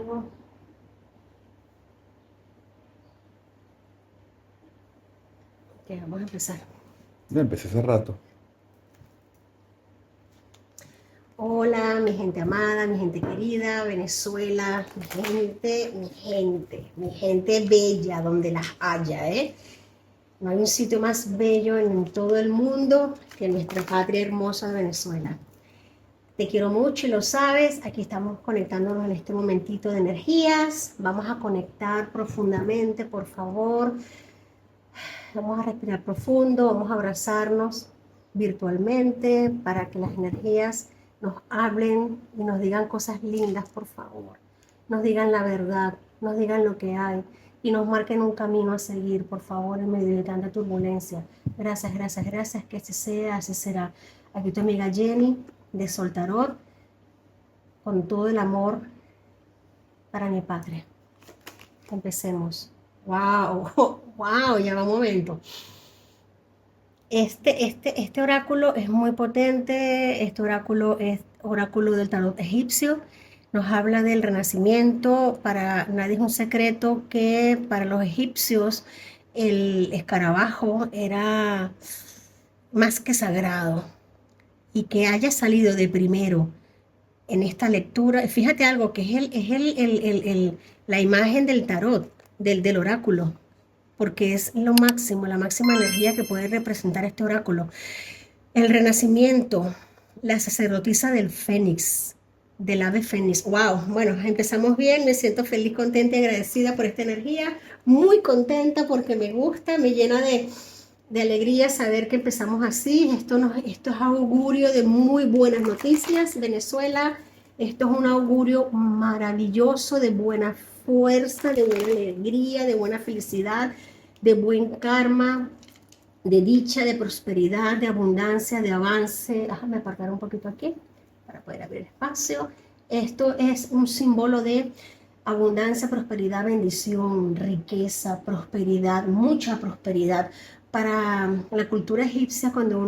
algo. Ok, vamos a empezar. Ya empecé hace rato. Hola, mi gente amada, mi gente querida, Venezuela, mi gente bella, donde las haya, ¿eh? No hay un sitio más bello en todo el mundo que nuestra patria hermosa de Venezuela. Te quiero mucho y lo sabes. Aquí estamos conectándonos en este momentito de energías. Vamos a conectar profundamente, por favor. Vamos a respirar profundo, vamos a abrazarnos virtualmente para que las energías nos hablen y nos digan cosas lindas, por favor. Nos digan la verdad, nos digan lo que hay y nos marquen un camino a seguir, por favor, en medio de tanta turbulencia. Gracias, gracias, gracias, que así sea, así será. Aquí tu amiga Jenny de Soltarot, con todo el amor para mi patria. Empecemos. ¡Wow! ¡Wow! Ya va un momento. Este oráculo es muy potente. Este oráculo es oráculo del tarot egipcio. Nos habla del renacimiento. Para nadie es un secreto que para los egipcios el escarabajo era más que sagrado, y que haya salido de primero en esta lectura. Fíjate algo, que la imagen del tarot, del oráculo, porque es lo máximo, la máxima energía que puede representar este oráculo. El renacimiento, la sacerdotisa del fénix, del ave fénix. Wow, bueno, empezamos bien, me siento feliz, contenta y agradecida por esta energía, muy contenta porque me gusta, me llena de alegría saber que empezamos así. Esto es augurio de muy buenas noticias, Venezuela. Esto es un augurio maravilloso de buena fuerza, de buena alegría, de buena felicidad, de buen karma, de dicha, de prosperidad, de abundancia, de avance. Déjame aparcar un poquito aquí para poder abrir espacio. Esto es un símbolo de abundancia, prosperidad, bendición, riqueza, prosperidad, mucha prosperidad. Para la cultura egipcia, cuando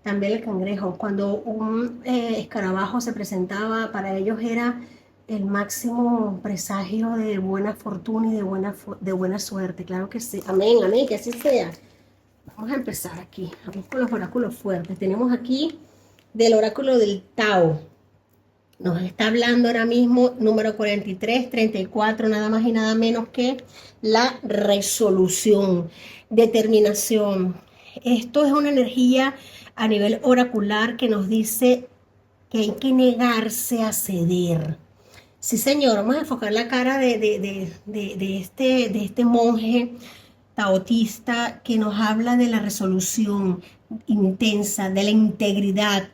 también el cangrejo, cuando un escarabajo se presentaba, para ellos era el máximo presagio de buena fortuna y de buena suerte. Claro que sí. Amén, amén, que así sea. Vamos a empezar aquí. Vamos con los oráculos fuertes. Tenemos aquí del oráculo del Tao. Nos está hablando ahora mismo, número 4334, nada más y nada menos que la resolución, determinación. Esto es una energía a nivel oracular que nos dice que hay que negarse a ceder. Sí, señor, vamos a enfocar la cara de este monje taotista que nos habla de la resolución intensa, de la integridad,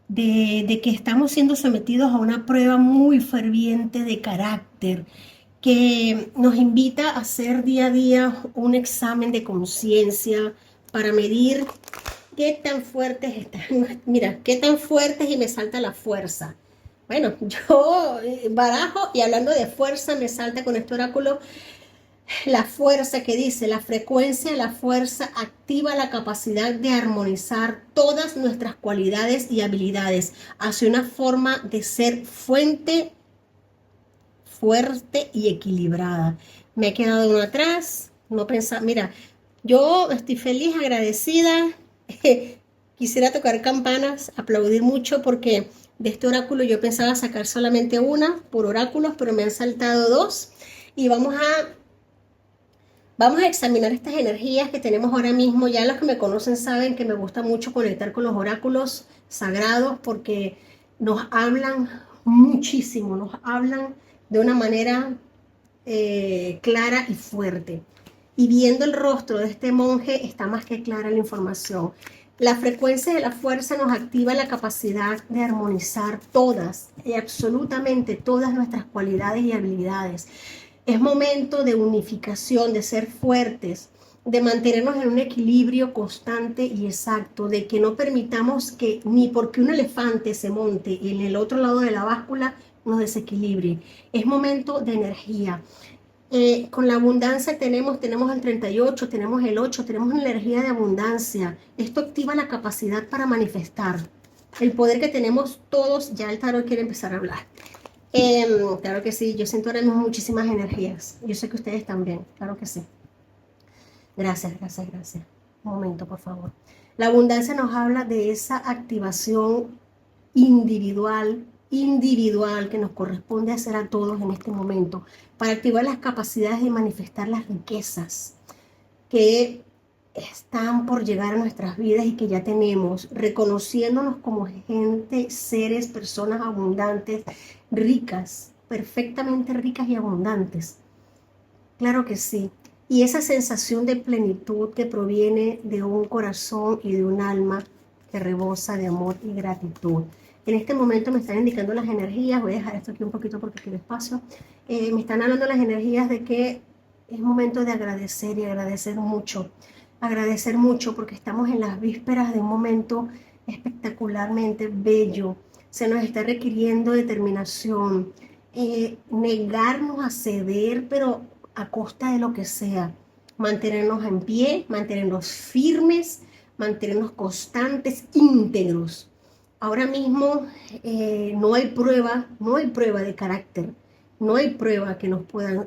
de que estamos siendo sometidos a una prueba muy ferviente de carácter, que nos invita a hacer día a día un examen de conciencia para medir qué tan fuertes están. Mira, qué tan fuertes, y me salta la fuerza. Bueno, yo barajo y hablando de fuerza me salta con este oráculo la fuerza, que dice: la frecuencia de la fuerza activa la capacidad de armonizar todas nuestras cualidades y habilidades hacia una forma de ser fuente, fuerte y equilibrada. Me he quedado uno atrás, no pensaba, mira, yo estoy feliz, agradecida, quisiera tocar campanas, aplaudir mucho, porque de este oráculo yo pensaba sacar solamente una por oráculos, pero me han saltado dos, y Vamos a examinar estas energías que tenemos ahora mismo. Ya los que me conocen saben que me gusta mucho conectar con los oráculos sagrados porque nos hablan muchísimo, nos hablan de una manera clara y fuerte. Y viendo el rostro de este monje está más que clara la información. La frecuencia de la fuerza nos activa la capacidad de armonizar todas y absolutamente todas nuestras cualidades y habilidades. Es momento de unificación, de ser fuertes, de mantenernos en un equilibrio constante y exacto, de que no permitamos que ni porque un elefante se monte en el otro lado de la báscula nos desequilibre. Es momento de energía. Con la abundancia tenemos el 38, tenemos el 8, tenemos una energía de abundancia. Esto activa la capacidad para manifestar. El poder que tenemos todos, ya el tarot quiere empezar a hablar. Claro que sí, yo siento ahora mismo muchísimas energías. Yo sé que ustedes también, claro que sí. Gracias, gracias, gracias. Un momento, por favor. La abundancia nos habla de esa activación individual que nos corresponde hacer a todos en este momento para activar las capacidades de manifestar las riquezas que están por llegar a nuestras vidas y que ya tenemos, reconociéndonos como gente, seres, personas abundantes, ricas, perfectamente ricas y abundantes. Claro que sí. Y esa sensación de plenitud que proviene de un corazón y de un alma que rebosa de amor y gratitud. En este momento me están indicando las energías, voy a dejar esto aquí un poquito porque quiero espacio. Me están hablando las energías de que es momento de agradecer y agradecer mucho porque estamos en las vísperas de un momento espectacularmente bello. Se nos está requiriendo determinación, negarnos a ceder, pero a costa de lo que sea, mantenernos en pie, mantenernos firmes, mantenernos constantes, íntegros. Ahora mismo no hay prueba de carácter, no hay prueba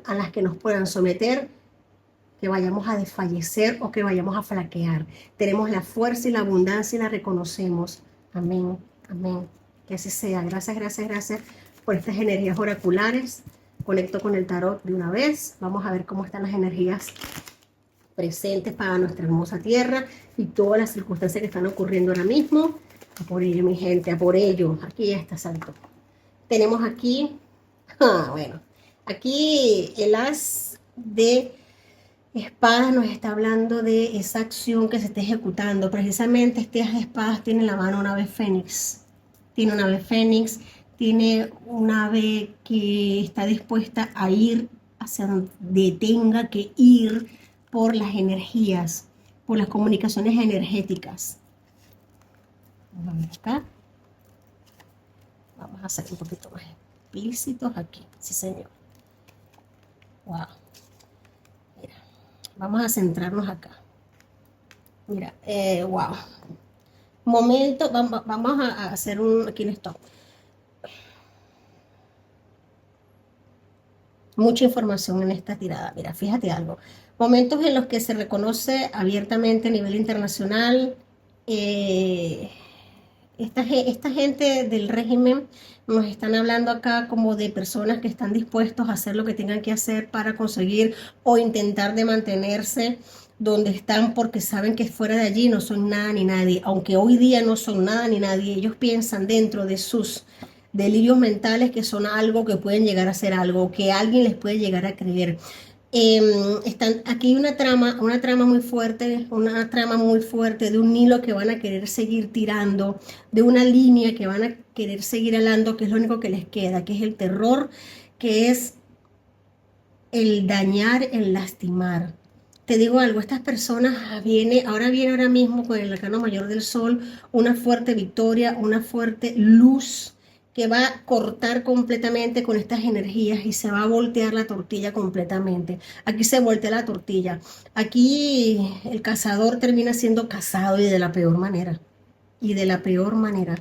a las que nos puedan someter, que vayamos a desfallecer o que vayamos a flaquear. Tenemos la fuerza y la abundancia y la reconocemos. Amén, amén. Que así sea. Gracias, gracias, gracias por estas energías oraculares. Conecto con el tarot de una vez. Vamos a ver cómo están las energías presentes para nuestra hermosa tierra y todas las circunstancias que están ocurriendo ahora mismo. A por ello, mi gente, a por ello. Aquí ya está santo. Tenemos aquí, bueno, aquí el as de espadas nos está hablando de esa acción que se está ejecutando. Precisamente este as de espadas tiene en la mano una ave fénix. Tiene una ave fénix, tiene un ave que está dispuesta a ir hacia donde tenga que ir por las energías, por las comunicaciones energéticas. Vamos a ver acá. Vamos a ser un poquito más explícitos aquí. Sí, señor. Wow. Mira, vamos a centrarnos acá. Mira, wow. Momento, vamos a hacer un, aquí en stop. Mucha información en esta tirada. Mira, fíjate algo. Momentos en los que se reconoce abiertamente a nivel internacional esta gente del régimen nos están hablando acá como de personas que están dispuestos a hacer lo que tengan que hacer para conseguir o intentar de mantenerse donde están porque saben que fuera de allí no son nada ni nadie. Aunque hoy día no son nada ni nadie, ellos piensan dentro de sus delirios mentales que son algo, que pueden llegar a ser algo, que alguien les puede llegar a creer. Están aquí una trama muy fuerte, de un hilo que van a querer seguir tirando, de una línea que van a querer seguir alando, que es lo único que les queda, que es el terror, que es el dañar, el lastimar. Te digo algo, estas personas ahora mismo con el arcano mayor del sol, una fuerte victoria, una fuerte luz que va a cortar completamente con estas energías y se va a voltear la tortilla completamente. Aquí se voltea la tortilla. Aquí el cazador termina siendo cazado y de la peor manera. Y de la peor manera.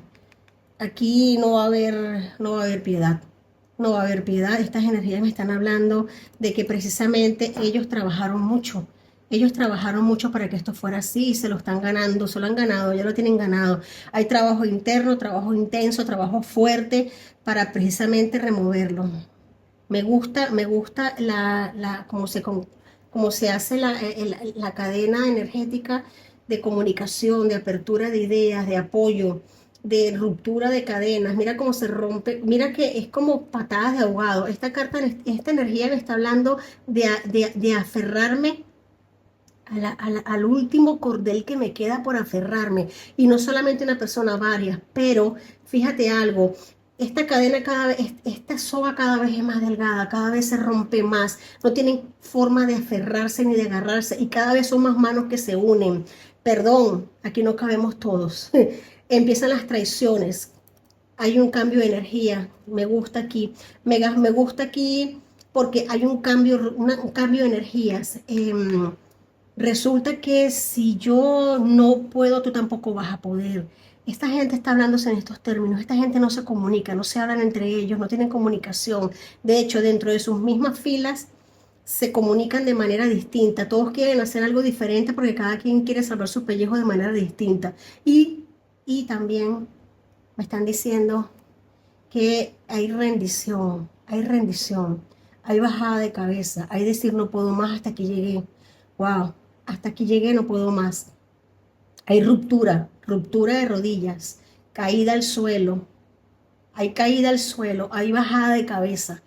Aquí no va a haber piedad. No va a haber piedad. Estas energías me están hablando de que precisamente ellos trabajaron mucho. Ellos trabajaron mucho para que esto fuera así y se lo están ganando, se lo han ganado, ya lo tienen ganado. Hay trabajo interno, trabajo intenso, trabajo fuerte para precisamente removerlo. Me gusta cómo se hace la cadena energética de comunicación, de apertura de ideas, de apoyo, de ruptura de cadenas. Mira cómo se rompe, mira que es como patadas de ahogado. Esta energía me está hablando de aferrarme al último cordel que me queda por aferrarme, y no solamente una persona, varias, pero fíjate algo, esta soga cada vez es más delgada, cada vez se rompe más, no tienen forma de aferrarse ni de agarrarse, y cada vez son más manos que se unen. Perdón, aquí no cabemos todos. Empiezan las traiciones, hay un cambio de energía, me gusta aquí, me gusta aquí porque hay un cambio de energías. Resulta que si yo no puedo, tú tampoco vas a poder. Esta gente está hablándose en estos términos, esta gente no se comunica, no se hablan entre ellos, no tienen comunicación. De hecho, dentro de sus mismas filas se comunican de manera distinta. Todos quieren hacer algo diferente porque cada quien quiere salvar su pellejo de manera distinta. Y también me están diciendo que hay bajada de cabeza, hay decir no puedo más hasta aquí llegué. Wow, hasta aquí llegué, no puedo más. Hay ruptura de rodillas, caída al suelo, hay caída al suelo, hay bajada de cabeza,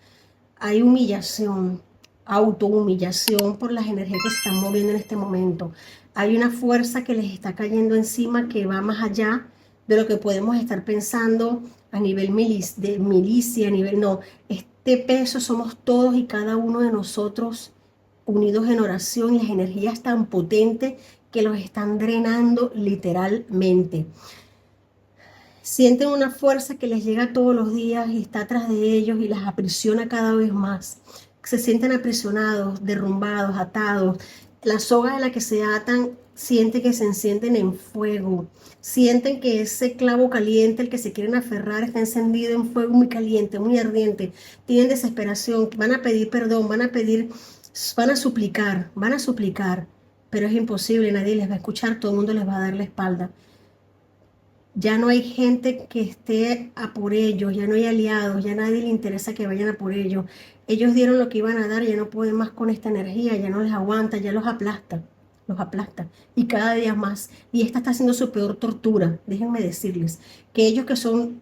hay humillación, autohumillación por las energías que se están moviendo en este momento. Hay una fuerza que les está cayendo encima que va más allá de lo que podemos estar pensando a nivel de milicia, a nivel no. Este peso somos todos y cada uno de nosotros unidos en oración y las energías tan potentes que los están drenando literalmente. Sienten una fuerza que les llega todos los días y está atrás de ellos y las aprisiona cada vez más. Se sienten aprisionados, derrumbados, atados. La soga de la que se atan sienten que se encienden en fuego. Sienten que ese clavo caliente, el que se quieren aferrar, está encendido en fuego muy caliente, muy ardiente. Tienen desesperación, van a pedir perdón, van a suplicar, pero es imposible, nadie les va a escuchar, todo el mundo les va a dar la espalda. Ya no hay gente que esté a por ellos, ya no hay aliados, ya nadie le interesa que vayan a por ellos. Ellos dieron lo que iban a dar, ya no pueden más con esta energía, ya no les aguanta, ya los aplasta, los aplasta. Y cada día más. Y esta está siendo su peor tortura, déjenme decirles, que ellos que son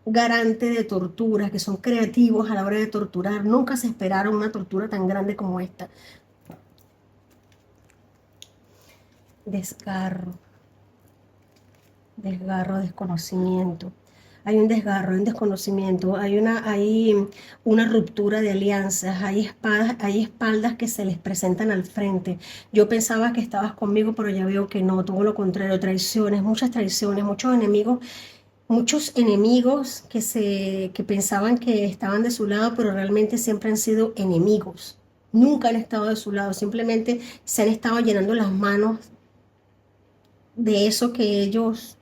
garantes de tortura, que son creativos a la hora de torturar, nunca se esperaron una tortura tan grande como esta. Desgarro, desconocimiento. Hay un desgarro, hay un desconocimiento, hay una ruptura de alianzas, hay espaldas que se les presentan al frente. Yo pensaba que estabas conmigo, pero ya veo que no, todo lo contrario, traiciones, muchos enemigos que pensaban que estaban de su lado, pero realmente siempre han sido enemigos. Nunca han estado de su lado, simplemente se han estado llenando las manos de eso que ellos,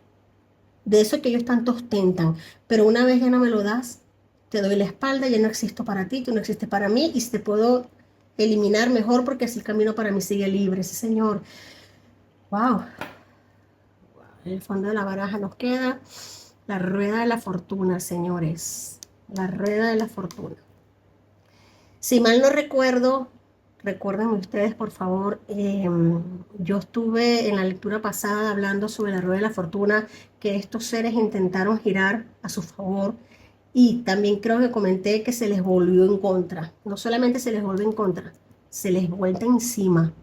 tanto ostentan. Pero una vez ya no me lo das, te doy la espalda, ya no existo para ti, tú no existes para mí, y si te puedo eliminar mejor porque así el camino para mí sigue libre. Sí, Señor. Wow. En el fondo de la baraja nos queda la rueda de la fortuna, señores. La rueda de la fortuna. Si mal no recuerdo, recuérdenme ustedes, por favor, yo estuve en la lectura pasada hablando sobre la rueda de la fortuna, que estos seres intentaron girar a su favor, y también creo que comenté que se les volvió en contra. No solamente se les volvió en contra, se les vuelta encima.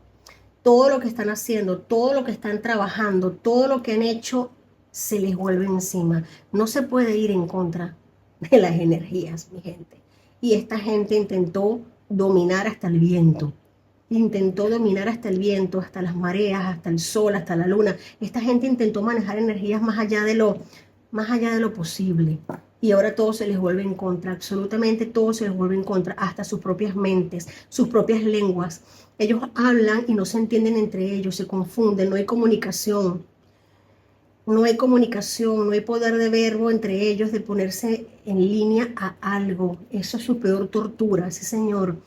Todo lo que están haciendo, todo lo que están trabajando, todo lo que han hecho, se les vuelve encima. No se puede ir en contra de las energías, mi gente. Y esta gente intentó dominar hasta el viento. Intentó dominar hasta el viento, hasta las mareas, hasta el sol, hasta la luna. Esta gente intentó manejar energías más allá de lo posible. Y ahora todo se les vuelve en contra, absolutamente todo se les vuelve en contra, hasta sus propias mentes, sus propias lenguas. Ellos hablan y no se entienden entre ellos, se confunden, no hay comunicación. No hay comunicación, no hay poder de verbo entre ellos de ponerse en línea a algo. Eso es su peor tortura, sí, señor.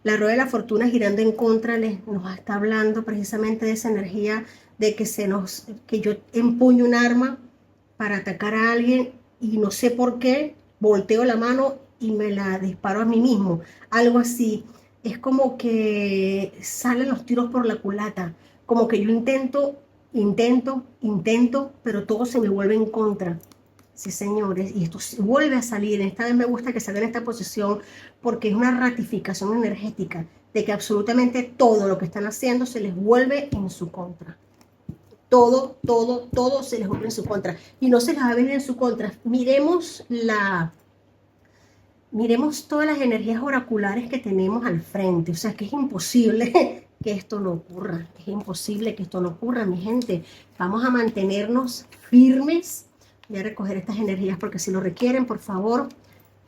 La rueda de la fortuna girando en contra nos está hablando precisamente de esa energía de que yo empuño un arma para atacar a alguien y no sé por qué, volteo la mano y me la disparo a mí mismo. Algo así. Es como que salen los tiros por la culata. Como que yo intento, pero todo se me vuelve en contra. Sí, señores, y esto vuelve a salir. Esta vez me gusta que salga en esta posición porque es una ratificación energética de que absolutamente todo lo que están haciendo se les vuelve en su contra. Todo se les vuelve en su contra. Y no se les va a venir en su contra. Miremos todas las energías oraculares que tenemos al frente. O sea, que es imposible que esto no ocurra. Es imposible que esto no ocurra, mi gente. Vamos a mantenernos firmes. Voy a recoger estas energías porque si lo requieren, por favor,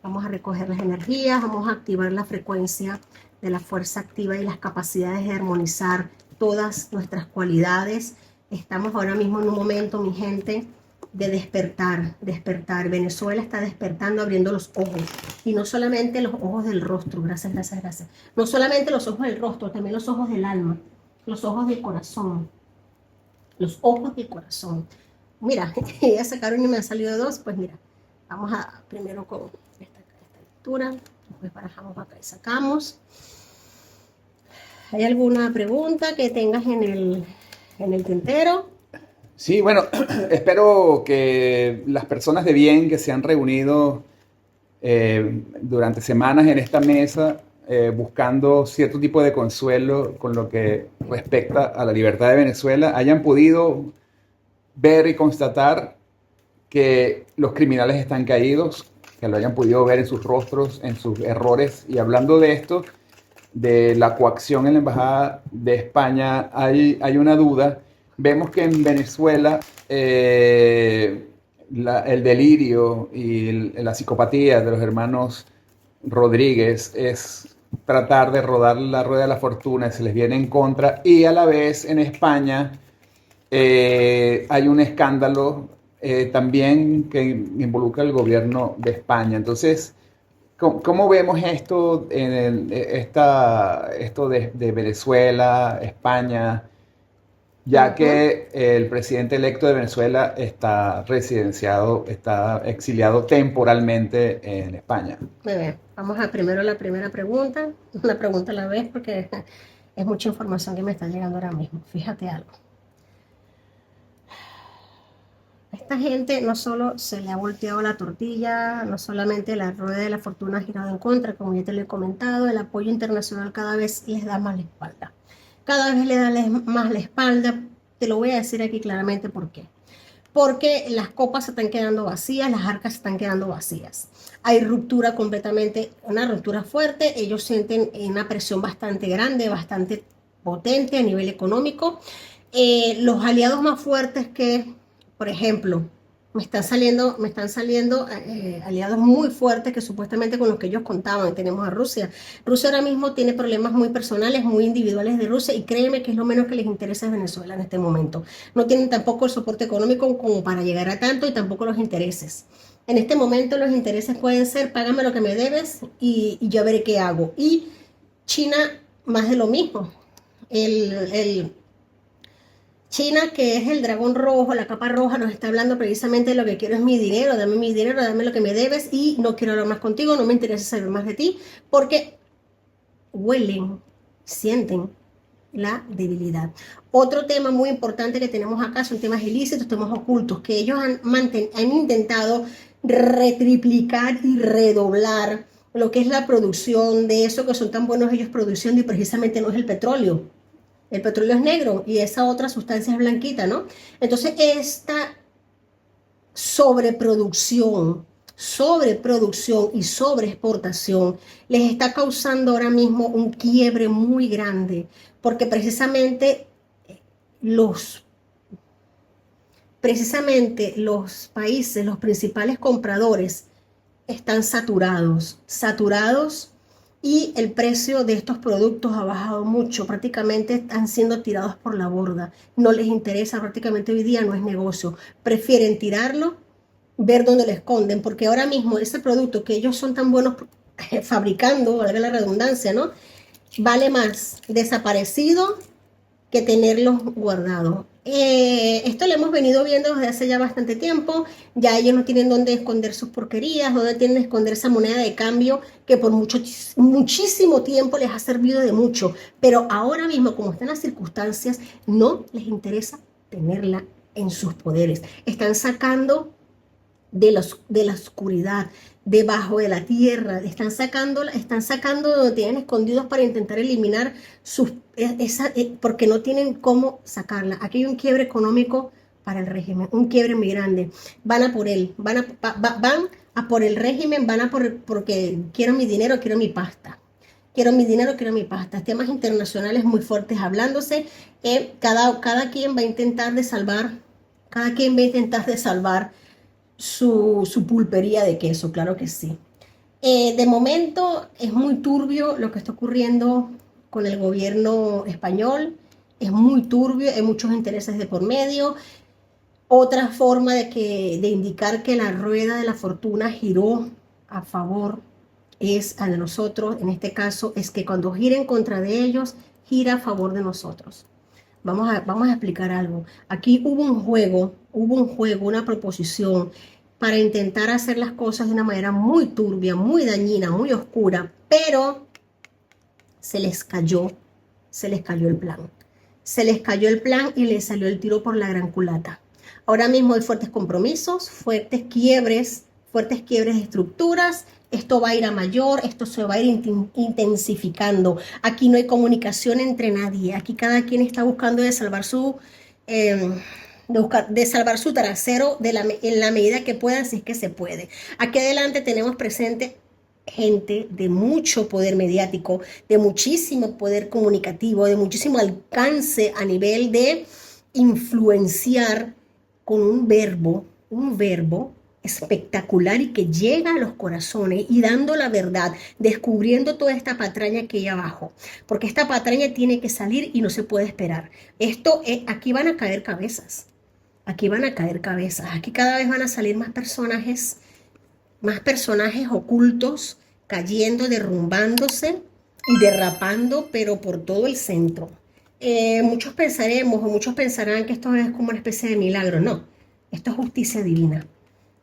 vamos a recoger las energías, vamos a activar la frecuencia de la fuerza activa y las capacidades de armonizar todas nuestras cualidades Estamos ahora mismo en un momento, mi gente, de despertar, despertar. Venezuela está despertando, abriendo los ojos. Y no solamente los ojos del rostro, gracias, gracias, gracias. No solamente los ojos del rostro, también los ojos del alma, los ojos del corazón, los ojos del corazón. Mira, ya sacaron y me han salido dos, pues mira, vamos a primero con esta lectura, después barajamos acá y sacamos. ¿Hay alguna pregunta que tengas en el tintero? Sí, bueno, espero que las personas de bien que se han reunido durante semanas en esta mesa buscando cierto tipo de consuelo con lo que respecta a la libertad de Venezuela hayan podido ver y constatar que los criminales están caídos, que lo hayan podido ver en sus rostros, en sus errores. Y hablando de esto, de la coacción en la Embajada de España, hay una duda. Vemos que en Venezuela el delirio y la psicopatía de los hermanos Rodríguez es tratar de rodar la rueda de la fortuna, se les viene en contra, y a la vez en España hay un escándalo también que involucra al gobierno de España. Entonces, ¿cómo vemos esto, esto de Venezuela, España, ya que el presidente electo de Venezuela está residenciado, está exiliado temporalmente en España? Muy bien, vamos a primero la primera pregunta, una pregunta a la vez porque es mucha información que me está llegando ahora mismo. Fíjate algo. A esta gente no solo se le ha volteado la tortilla, no solamente la rueda de la fortuna ha girado en contra, como ya te lo he comentado, el apoyo internacional cada vez les da más la espalda. Cada vez le da más la espalda. Te lo voy a decir aquí claramente por qué. Porque las copas se están quedando vacías, las arcas se están quedando vacías. Hay ruptura completamente, una ruptura fuerte. Ellos sienten una presión bastante grande, bastante potente a nivel económico. Los aliados más fuertes que, por ejemplo, me están saliendo aliados muy fuertes que supuestamente con los que ellos contaban. Tenemos a Rusia. Rusia ahora mismo tiene problemas muy personales, muy individuales de Rusia, y créeme que es lo menos que les interesa a Venezuela en este momento. No tienen tampoco el soporte económico como para llegar a tanto, y tampoco los intereses. En este momento los intereses pueden ser: págame lo que me debes y yo veré qué hago. Y China, más de lo mismo. China, que es el dragón rojo, la capa roja, nos está hablando precisamente de lo que quiero es mi dinero, dame lo que me debes y no quiero hablar más contigo, no me interesa saber más de ti, porque huelen, sienten la debilidad. Otro tema muy importante que tenemos acá son temas ilícitos, temas ocultos, que ellos han intentado retriplicar y redoblar lo que es la producción de eso que son tan buenos ellos produciendo, y precisamente no es el petróleo. El petróleo es negro y esa otra sustancia es blanquita, ¿no? Entonces, esta sobreproducción y sobreexportación les está causando ahora mismo un quiebre muy grande, porque precisamente los países, los principales compradores están saturados, y el precio de estos productos ha bajado mucho, prácticamente están siendo tirados por la borda, no les interesa, prácticamente hoy día no es negocio, prefieren tirarlo, ver dónde lo esconden, porque ahora mismo ese producto que ellos son tan buenos fabricando, valga la redundancia, ¿no? Vale más desaparecido que tenerlos guardados. Esto lo hemos venido viendo desde hace ya bastante tiempo. Ya ellos no tienen dónde esconder sus porquerías, dónde tienen que esconder esa moneda de cambio que por muchísimo tiempo les ha servido de mucho, pero ahora mismo, como están las circunstancias, no les interesa tenerla en sus poderes. Están sacando de la oscuridad, debajo de la tierra, están sacando donde tienen escondidos para intentar eliminar porque no tienen cómo sacarla. Aquí hay un quiebre económico para el régimen, un quiebre muy grande. Van a por él, van a por el régimen, porque quiero mi dinero, quiero mi pasta. Quiero mi dinero, quiero mi pasta. Temas internacionales muy fuertes hablándose. Cada quien va a intentar de salvar, su pulpería de queso, claro que sí. De momento es muy turbio lo que está ocurriendo con el gobierno español. es muy turbio, hay muchos intereses de por medio. Otra forma de indicar que la rueda de la fortuna giró a favor es a de nosotros, en este caso, es que cuando gira en contra de ellos, gira a favor de nosotros. Vamos a explicar algo. Aquí hubo un juego, una proposición para intentar hacer las cosas de una manera muy turbia, muy dañina, muy oscura, pero se les cayó, se les cayó el plan. Se les cayó el plan y les salió el tiro por la gran culata. Ahora mismo hay fuertes compromisos, fuertes quiebres de estructuras. Esto va a ir a mayor, esto se va a ir intensificando. Aquí no hay comunicación entre nadie. Aquí cada quien está buscando de salvar de salvar su trasero en la medida que pueda, si es que se puede. Aquí adelante tenemos presente gente de mucho poder mediático, de muchísimo poder comunicativo, de muchísimo alcance a nivel de influenciar con un verbo espectacular y que llega a los corazones y dando la verdad, descubriendo toda esta patraña que hay abajo, porque esta patraña tiene que salir y no se puede esperar. Aquí van a caer cabezas, aquí van a caer cabezas, aquí cada vez van a salir más personajes ocultos cayendo, derrumbándose y derrapando, pero por todo el centro. Muchos pensaremos o muchos pensarán que esto es como una especie de milagro. No, esto es justicia divina.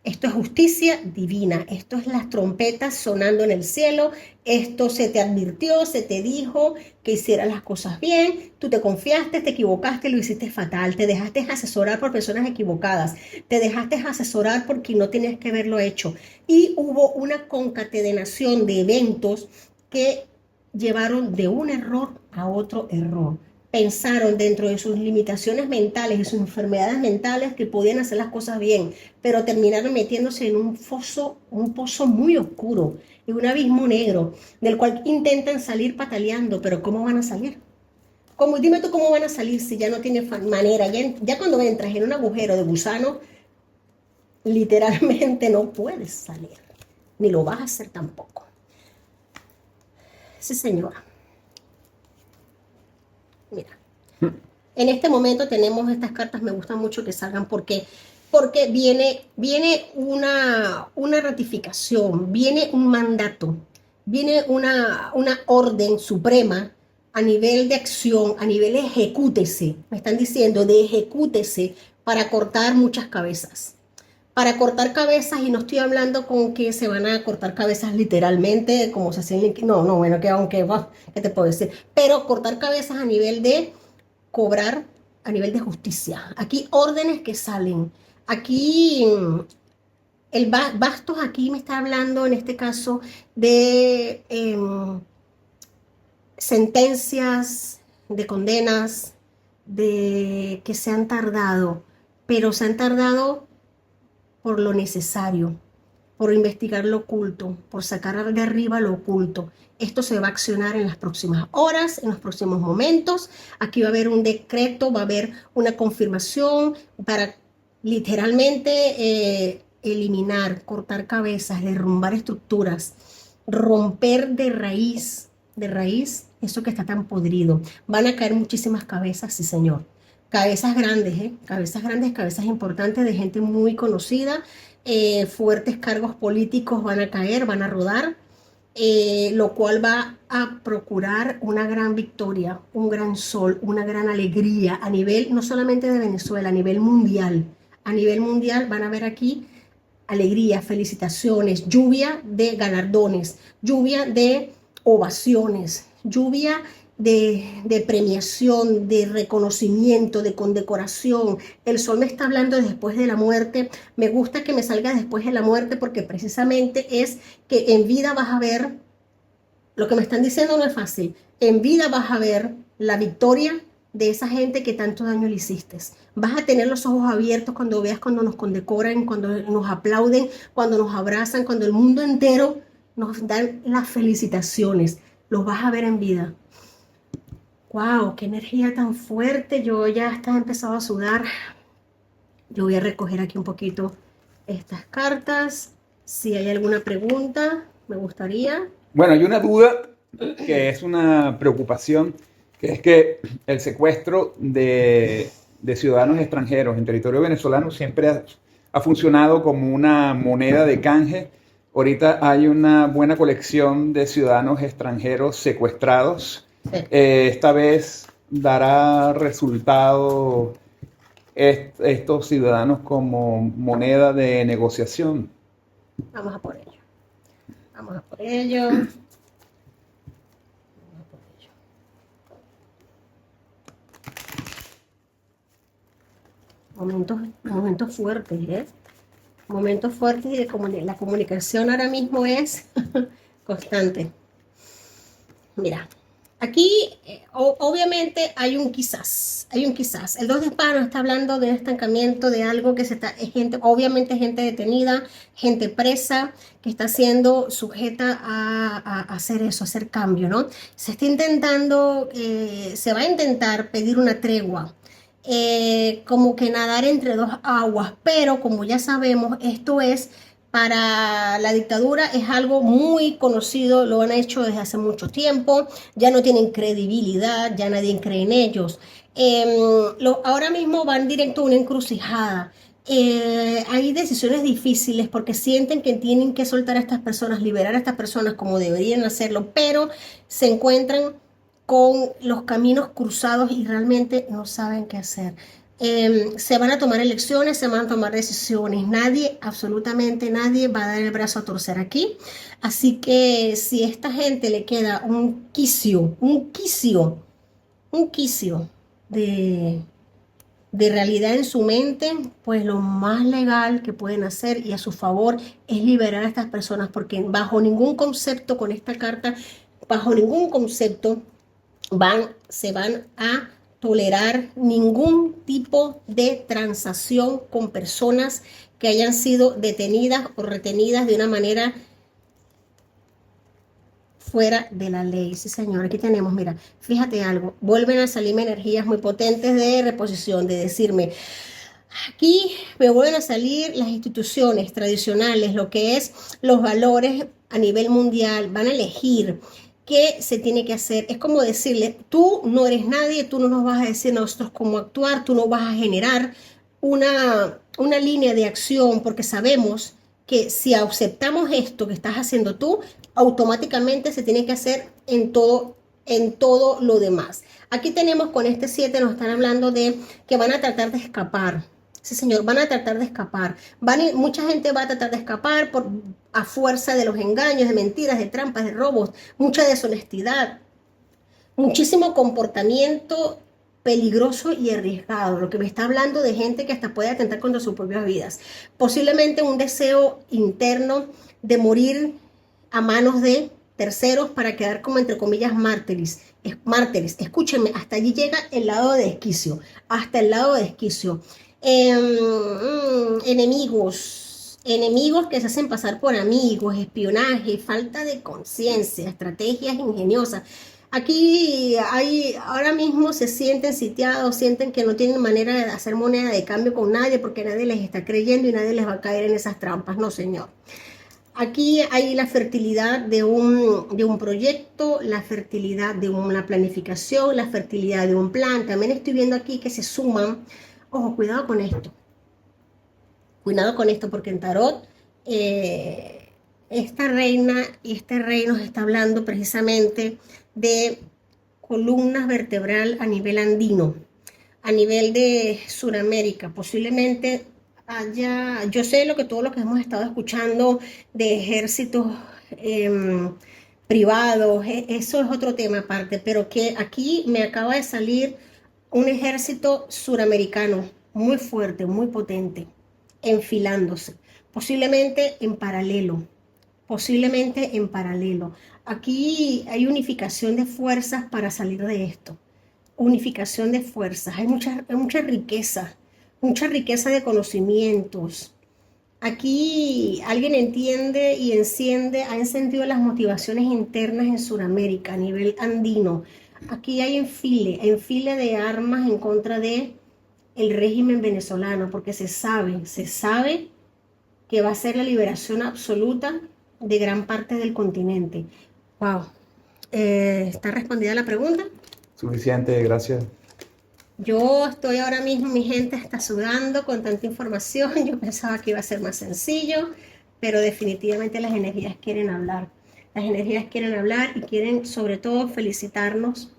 Esto es justicia divina, esto es las trompetas sonando en el cielo, esto se te advirtió, se te dijo que hicieras las cosas bien, tú te confiaste, te equivocaste, lo hiciste fatal, te dejaste asesorar por personas equivocadas, te dejaste asesorar porque no tenías que haberlo hecho. Y hubo una concatenación de eventos que llevaron de un error a otro error. Pensaron dentro de sus limitaciones mentales y sus enfermedades mentales que podían hacer las cosas bien, pero terminaron metiéndose en un pozo muy oscuro, en un abismo negro, del cual intentan salir pataleando, pero ¿cómo van a salir? Dime tú cómo van a salir si ya no tiene manera, ya cuando entras en un agujero de gusano, literalmente no puedes salir, ni lo vas a hacer tampoco. Sí, señora. Mira, en este momento tenemos estas cartas, me gusta mucho que salgan porque viene una ratificación, viene un mandato, viene una orden suprema a nivel de acción, a nivel ejecútese, me están diciendo de ejecútese para cortar muchas cabezas. Para cortar cabezas, y no estoy hablando con que se van a cortar cabezas literalmente, como se hacen, no, bueno, que aunque, ¿qué te puedo decir? Pero cortar cabezas a nivel de cobrar, a nivel de justicia. Aquí órdenes que salen. Aquí, Bastos aquí me está hablando, en este caso, de sentencias, de condenas, de que se han tardado, pero se han tardado por lo necesario, por investigar lo oculto, por sacar de arriba lo oculto. Esto se va a accionar en las próximas horas, en los próximos momentos. Aquí va a haber un decreto, va a haber una confirmación para literalmente eliminar, cortar cabezas, derrumbar estructuras, romper de raíz, eso que está tan podrido. Van a caer muchísimas cabezas, sí señor. Cabezas grandes, cabezas importantes de gente muy conocida, fuertes cargos políticos van a caer, van a rodar, lo cual va a procurar una gran victoria, un gran sol, una gran alegría a nivel no solamente de Venezuela, a nivel mundial. A nivel mundial van a ver aquí alegría, felicitaciones, lluvia de galardones, lluvia de ovaciones, lluvia de premiación, de reconocimiento, de condecoración. El sol me está hablando de después de la muerte. Me gusta que me salga después de la muerte porque precisamente es que en vida vas a ver, lo que me están diciendo no es fácil, en vida vas a ver la victoria de esa gente que tanto daño le hiciste. Vas a tener los ojos abiertos cuando veas, cuando nos condecoran, cuando nos aplauden, cuando nos abrazan, cuando el mundo entero nos dan las felicitaciones. Los vas a ver en vida. ¡Wow! ¡Qué energía tan fuerte! Yo ya estaba empezando a sudar. Yo voy a recoger aquí un poquito estas cartas. Si hay alguna pregunta, me gustaría. Bueno, hay una duda que es una preocupación que es que el secuestro de ciudadanos extranjeros en territorio venezolano siempre ha funcionado como una moneda de canje. Ahorita hay una buena colección de ciudadanos extranjeros secuestrados. Sí. Esta vez dará resultado estos ciudadanos como moneda de negociación. Vamos a por ello. Vamos a por ello. Vamos a por ello. Momentos fuertes, ¿eh? Momentos fuertes y la comunicación ahora mismo es constante. Mira, aquí obviamente hay un quizás. El 2 de espada nos está hablando de un estancamiento, de algo que es gente, obviamente gente detenida, gente presa, que está siendo sujeta a hacer eso, a hacer cambio, ¿no? Se va a intentar pedir una tregua. Como que nadar entre dos aguas, pero como ya sabemos, esto es para la dictadura, es algo muy conocido, lo han hecho desde hace mucho tiempo, ya no tienen credibilidad, ya nadie cree en ellos. Ahora mismo van directo a una encrucijada. Hay decisiones difíciles porque sienten que tienen que soltar a estas personas, liberar a estas personas como deberían hacerlo, pero se encuentran con los caminos cruzados y realmente no saben qué hacer. Se van a tomar elecciones, se van a tomar decisiones. Nadie, absolutamente nadie, va a dar el brazo a torcer aquí. Así que si a esta gente le queda un quicio de realidad en su mente, pues lo más legal que pueden hacer y a su favor es liberar a estas personas, porque bajo ningún concepto con esta carta, bajo ningún concepto se van a tolerar ningún tipo de transacción con personas que hayan sido detenidas o retenidas de una manera fuera de la ley. Sí, señor, aquí tenemos, mira, fíjate algo, vuelven a salirme energías muy potentes de reposición, de decirme, aquí me vuelven a salir las instituciones tradicionales, lo que es los valores a nivel mundial, van a elegir qué se tiene que hacer. Es como decirle, tú no eres nadie, tú no nos vas a decir a nosotros cómo actuar, tú no vas a generar una línea de acción, porque sabemos que si aceptamos esto que estás haciendo tú, automáticamente se tiene que hacer en todo lo demás. Aquí tenemos con este 7, nos están hablando de que van a tratar de escapar. Sí, señor, van a tratar de escapar. Mucha gente va a tratar de escapar a fuerza de los engaños, de mentiras, de trampas, de robos, mucha deshonestidad, muchísimo comportamiento peligroso y arriesgado, lo que me está hablando de gente que hasta puede atentar contra sus propias vidas. Posiblemente un deseo interno de morir a manos de terceros para quedar como entre comillas mártires. Escúchenme, hasta allí llega el lado de desquicio, hasta el lado de desquicio. Enemigos que se hacen pasar por amigos, espionaje, falta de conciencia, estrategias ingeniosas. Aquí ahora mismo se sienten sitiados, sienten que no tienen manera de hacer moneda de cambio con nadie porque nadie les está creyendo y nadie les va a caer en esas trampas. No, señor. Aquí hay la fertilidad de un proyecto, la fertilidad de una planificación, la fertilidad de un plan. También estoy viendo aquí que se suman. Ojo, cuidado con esto. Cuidado con esto porque en tarot esta reina y este rey nos está hablando precisamente de columna vertebral a nivel andino, a nivel de Sudamérica. Posiblemente yo sé todo lo que hemos estado escuchando de ejércitos privados, eso es otro tema aparte, pero que aquí me acaba de salir un ejército suramericano muy fuerte, muy potente, enfilándose, posiblemente en paralelo. Aquí hay unificación de fuerzas para salir de esto. Unificación de fuerzas, hay mucha riqueza de conocimientos. Aquí alguien entiende y ha encendido las motivaciones internas en Sudamérica, a nivel andino. Aquí hay enfile de armas en contra de el régimen venezolano, porque se sabe que va a ser la liberación absoluta de gran parte del continente. Wow. ¿Está respondida la pregunta? Suficiente, gracias. Yo estoy ahora mismo, mi gente está sudando con tanta información. Yo pensaba que iba a ser más sencillo, pero definitivamente las energías quieren hablar. Las energías quieren hablar y quieren sobre todo felicitarnos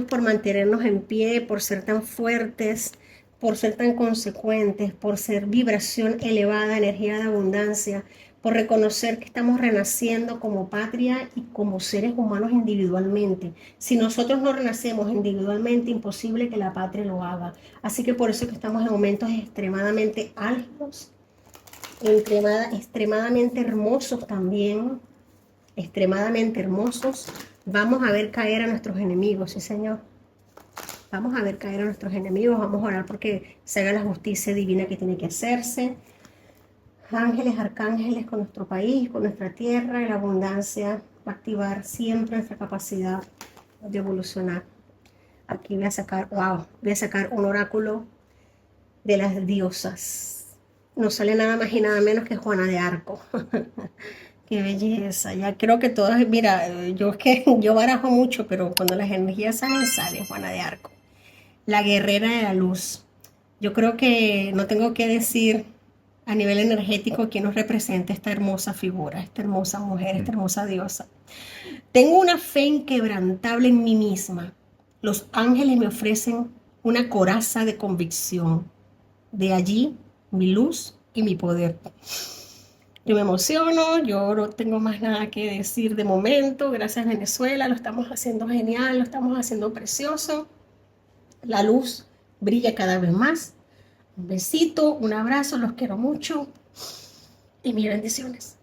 por mantenernos en pie, por ser tan fuertes, por ser tan consecuentes, por ser vibración elevada, energía de abundancia, por reconocer que estamos renaciendo como patria y como seres humanos individualmente. Si nosotros no renacemos individualmente, imposible que la patria lo haga. Así que por eso es que estamos en momentos extremadamente álgidos, extremadamente hermosos también, extremadamente hermosos. Vamos a ver caer a nuestros enemigos, sí señor. Vamos a ver caer a nuestros enemigos, vamos a orar porque se haga la justicia divina que tiene que hacerse. Ángeles, arcángeles con nuestro país, con nuestra tierra, y la abundancia va a activar siempre nuestra capacidad de evolucionar. Aquí voy a sacar, wow, voy a sacar un oráculo de las diosas. No sale nada más y nada menos que Juana de Arco. Qué belleza. Ya creo que todas, mira, yo es que yo barajo mucho, pero cuando las energías salen, sale Juana de Arco. La guerrera de la luz. Yo creo que no tengo que decir a nivel energético quién nos representa esta hermosa figura, esta hermosa mujer, esta hermosa diosa. Tengo una fe inquebrantable en mí misma. Los ángeles me ofrecen una coraza de convicción. De allí mi luz y mi poder. Yo me emociono, yo no tengo más nada que decir de momento. Gracias Venezuela, lo estamos haciendo genial, lo estamos haciendo precioso. La luz brilla cada vez más. Un besito, un abrazo, los quiero mucho y mil bendiciones.